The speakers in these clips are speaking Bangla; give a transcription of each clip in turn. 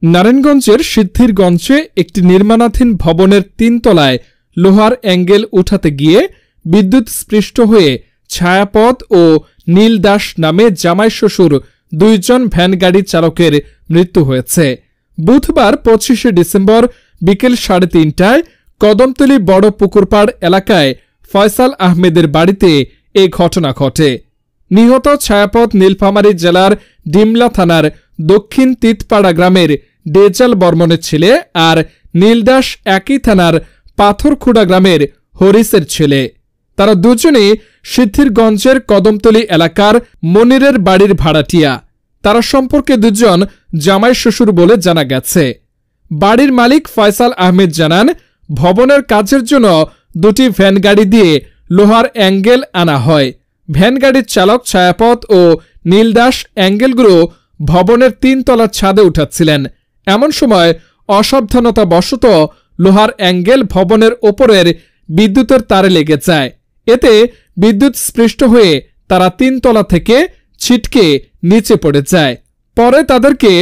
নারায়ণগঞ্জের সিদ্ধিরগঞ্জে একটি নির্মাণাধীন ভবনের ৩ তলায় লোহার অ্যাঙ্গেল উঠাতে গিয়ে বিদ্যুৎস্পৃষ্ট হয়ে ছায়াপথ ও নীল দাস নামে জামাই শ্বশুর ২ জন ভ্যানগাড়ি চালকের মৃত্যু হয়েছে। বুধবার ২৫শে ডিসেম্বর বিকেল ৩:৩০টায় কদমতলী বড় পুকুরপাড় এলাকায় ফয়সাল আহমেদের বাড়িতে এ ঘটনা ঘটে। নিহত ছায়াপথ নীলফামারী জেলার ডিমলা থানার দক্ষিণ তিতপাড়া গ্রামের ডেজাল বর্মনের ছেলে আর নীলদাস একই থানার পাথরখুড়া গ্রামের হরিসের ছেলে। তারা দুজনে সিদ্ধিরগঞ্জের কদমতলী এলাকার মনিরের বাড়ির ভাড়াটিয়া। তারা সম্পর্কে দুজন জামাই শ্বশুর বলে জানা গেছে। বাড়ির মালিক ফয়সাল আহমেদ জানান, ভবনের কাজের জন্য 2টি ভ্যানগাড়ি দিয়ে লোহার অ্যাঙ্গেল আনা হয়। ভ্যানগাড়ির চালক ছায়াপথ ও নীলদাস অ্যাঙ্গেলগুলো ভবনের 3 তলার ছাদে উঠাচ্ছিলেন। এমন সময় অসাবধানতাবশত লোহার অ্যাঙ্গেল ভবনের ওপরের বিদ্যুতের তারে লেগে যায়। এতে বিদ্যুৎ স্পৃষ্ট হয়ে তারা 3 তলা থেকে ছিটকে নিচে পড়ে যায়। পরে তাদেরকে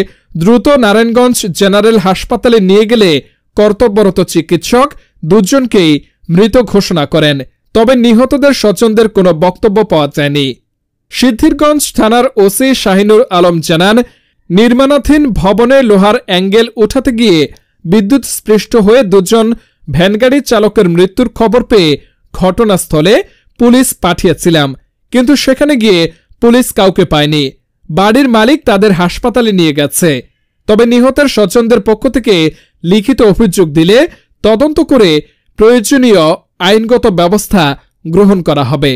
দ্রুত নারায়ণগঞ্জ জেনারেল হাসপাতালে নিয়ে গেলে কর্তব্যরত চিকিৎসক দুজনকেই মৃত ঘোষণা করেন। তবে নিহতদের স্বজনদের কোনো বক্তব্য পাওয়া যায়নি। সিদ্ধিরগঞ্জ থানার ওসি শাহিনুর আলম জানান, নির্মাণাধীন ভবনে লোহার অ্যাঙ্গেল উঠাতে গিয়ে বিদ্যুৎ স্পৃষ্ট হয়ে 2 জন ভ্যানগাড়ি চালকের মৃত্যুর খবর পেয়ে ঘটনাস্থলে পুলিশ পাঠিয়েছিলাম, কিন্তু সেখানে গিয়ে পুলিশ কাউকে পায়নি। বাড়ির মালিক তাদের হাসপাতালে নিয়ে গেছে। তবে নিহতের স্বজনদের পক্ষ থেকে লিখিত অভিযোগ দিলে তদন্ত করে প্রয়োজনীয় আইনগত ব্যবস্থা গ্রহণ করা হবে।